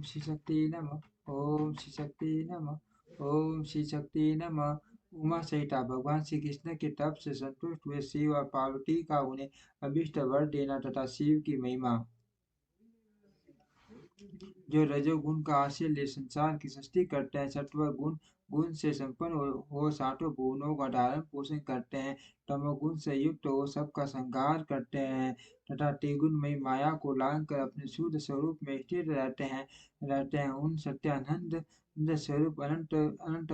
श्री शक्ति नमः। ओम श्री शक्ति नमः। ओम श्री शक्ति नमः। उमा सहिता भगवान श्री कृष्ण के तप से संतुष्ट हुए शिव और पार्वती का उन्हें अभिष्ट वर देना तथा शिव की महिमा जो रजोगुण का आश्रय ले संसार की सृष्टि करते हैं, सत्व गुण गुण से संपन्न हो साठों भुवनों का धारण पोषण करते हैं, तमोगुण से युक्त हो सबका संहार करते हैं तथा त्रिगुणमयी माया को लांग कर अपने शुद्ध स्वरूप में स्थिर रहते हैं उन सत्यानंद स्वरूप अनंत अनंत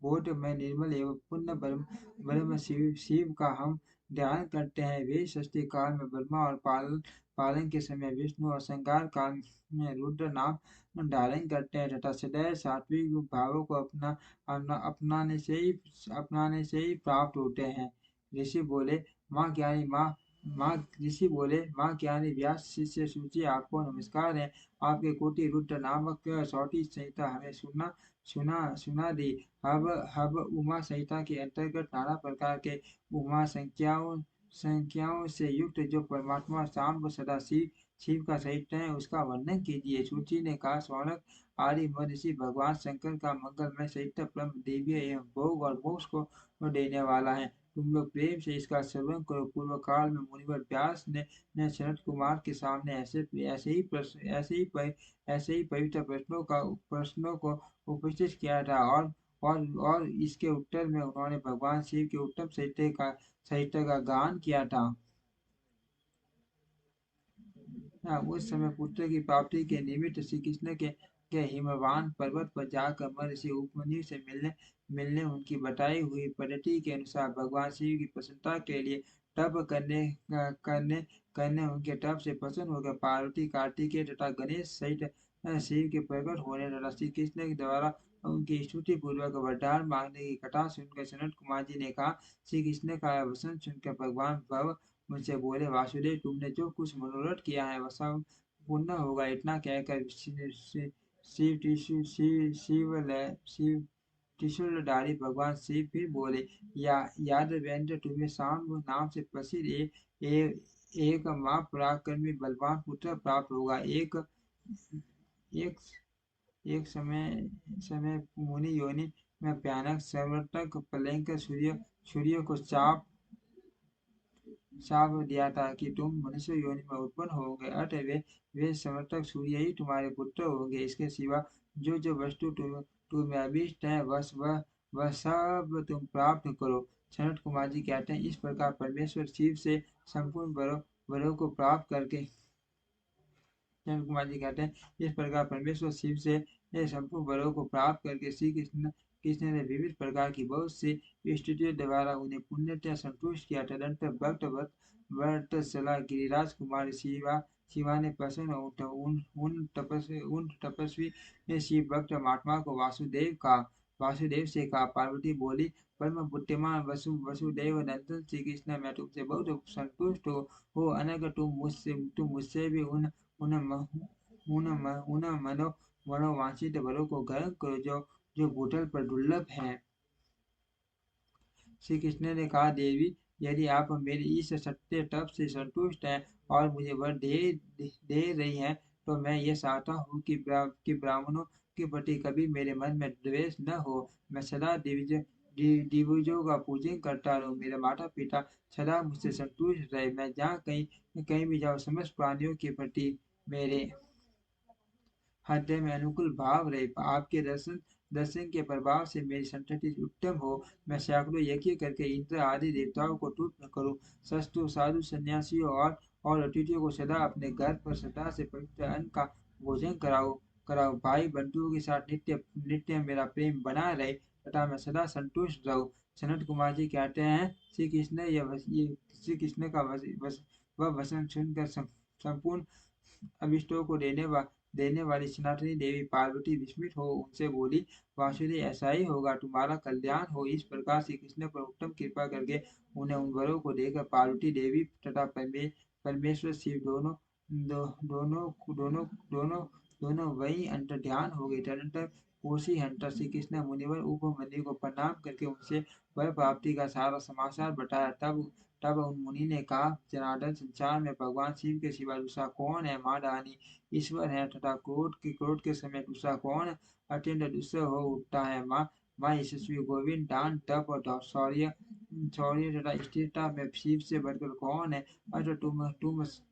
बोध में निर्मल एवं पुण्य ब्रह्म शिव का हम ध्यान करते हैं। वे सृष्टि काल में ब्रह्मा और पालन के समय विष्णु और संहार काल में रुद्र नाम धारण करते हैं तथा सदैव सात्विक भावों को अपनाने से ही प्राप्त होते हैं। ऋषि बोले माँ ज्ञानी माँ ऋषि बोले माँ ज्ञानी व्यास शिष्य सूची आपको नमस्कार है। आपके कोटि रुद्र नामक सौटी संहिता हमें सुना दी। अब उमा संहिता के अंतर्गत नाना प्रकार के उमा संख्याओं से युक्त जो परमात्मा शाम सदा शिव का साहित्य है उसका वर्णन कीजिए। सूची ने कहा सौनक आदि महर्षि भगवान शंकर का मंगलमय साहित्य परम देवीय एवं भोग और मोक्ष को देने वाला है। तुम लोग प्रेम से इसका श्रवण करो। पूर्व काल में मुनिवर व्यास ने सनत कुमार के सामने ऐसे ही पवित्र प्रश्नों को उपस्थित किया था और इसके उत्तर में उन्होंने भगवान शिव के उत्तम साहित्य का गान किया था। उस समय पुत्र की प्राप्ति के निमित्त श्री कृष्ण के हिमवान पर्वत पर जाकर महर्षि उपमन्यु से मिलने उनकी बताई हुई पद्धति के अनुसार भगवान शिव की प्रसन्नता के लिए तप करने उनके तप से प्रसन्न होकर पार्वती कार्तिकेय तथा गणेश सहित शिव के प्रकट होने तथा श्री कृष्ण के द्वारा उनकी स्तुति पूर्वक वरदान मांगने की कथा सुनकर सनत कुमार जी ने कहा श्री कृष्ण का वचन सुनकर भगवान भव मुझसे बोले वासुदेव तुमने जो कुछ मनोरथ किया है वह सब पूर्ण होगा। इतना कहकर शिव त्रिशूलधारी भगवान शिव फिर बोले यादवेंद्र तुम्हें शाम नाम से प्रसिद्ध एक महापराक्रमी बलवान पुत्र प्राप्त होगा। एक एक समय मुनि योनि में भयानक सर्वतक प्रलयंकर सूर्य को शाप दिया था कि तुम मनुष्य योनि में उत्पन्न होंगे, अतः वे समर्थक सूर्य ही तुम्हारे पुत्र होंगे। इसके सिवा जो वस्तु तुम्हें अभीष्ट है वह सब तुम प्राप्त करो। सनत कुमार जी कहते हैं इस प्रकार परमेश्वर शिव से संपूर्ण वरों को प्राप्त करके सनत कुमार जी कहते हैं इस प्रकार परमेश्वर शिव से संपूर्ण वरों को प्राप्त करके श्री कृष्ण ने विविध प्रकार की बहुत सी स्तुतियों द्वारा उन्हें पुण्यतः संतुष्ट किया। तदंतर भक्त सला गिरिराज कुमार शिवा ने प्रसन्न उन तपस्वी शिव भक्त महात्मा को वासुदेव से कहा। पार्वती बोली परम बुद्धिमान वसुदेव नंदन श्री कृष्ण मैं तुमसे बहुत संतुष्ट हो अनग तुम मुझसे भी उन मनोवांछित वरों को ग्रहण करो जो भूतल पर दुर्लभ है। श्री कृष्ण ने कहा देवी यदि आप मेरे इस सत्य तप से संतुष्ट हैं और मुझे वर दे रही हैं तो मैं ये चाहता हूँ कि ब्राह्मणों के प्रति कभी मेरे मन में द्वेष न हो। मैं सदा दिवजों का पूजन करता रहूं। मेरे माता पिता सदा मुझसे संतुष्ट रहे। मैं जहाँ कहीं भी जाऊँ समस्त प्राणियों के प्रति मेरे हृदय में अनुकूल भाव रहे। आपके दर्शन के प्रभाव से मेरी संतति उत्तम हो। मैं सैकड़ों यज्ञ करके इंद्र आदि देवताओं को तुष्ट करूं। सस्तु साधु सन्यासियों और अतिथियों को सदा अपने घर पर सदा से पवित्र अन्न का भोजन कराओ। भाई बंधुओं के साथ नित्य नित्य मेरा प्रेम बना रहे तथा मैं सदा संतुष्ट रहूं। सनत कुमार जी कहते हैं श्री कृष्ण का वह वचन सुनकर संपूर्ण अभिष्टों को देने वाली सनातनी देवी पार्वती विस्मित हो उनसे बोली वासुदेव ऐसा ही होगा तुम्हारा कल्याण हो। इस प्रकार श्री कृष्ण पर उत्तम कृपा करके उन्हें उन वरों को देकर पार्वती देवी तथा परमेश्वर शिव दोनों वही अंतर ध्यान हो गए। तदनंतर कोसी हंटर श्री कृष्ण मुनिवर उपमन्यु को प्रणाम करके उनसे वर प्राप्ति का सारा समाचार बताया। तब उन मुनि ने कहा, जनार्दन, संसार में भगवान शिव के सिवा दूसरा कौन है? महादानी ईश्वर है तथा क्रोध के समय दूसरा कौन अत्यंत दुस्सह हो उठता है? माँ यशस्वी गोविंद, दान, तप और शौर्य शौर्य तथा स्थिरता में शिव से बढ़कर कौन है? अतः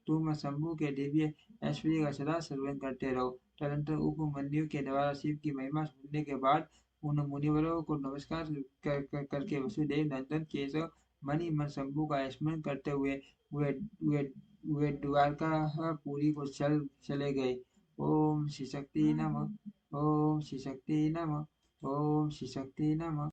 तुम शंभु के दिव्य ऐश्वर्य का सदा स्मरण करते रहो। तदनंतर उपमन्यु के द्वारा शिव की महिमा सुनने के बाद उन मुनिवरों को नमस्कार करके वसुदेव नंदन केशव मणि मन शंभु का स्मरण करते हुए वे वे वे द्वारकापुरी को चले गए। ओम श्री शक्ति नमः। ओम श्री शक्ति नमः। ओम श्री शक्ति नमः।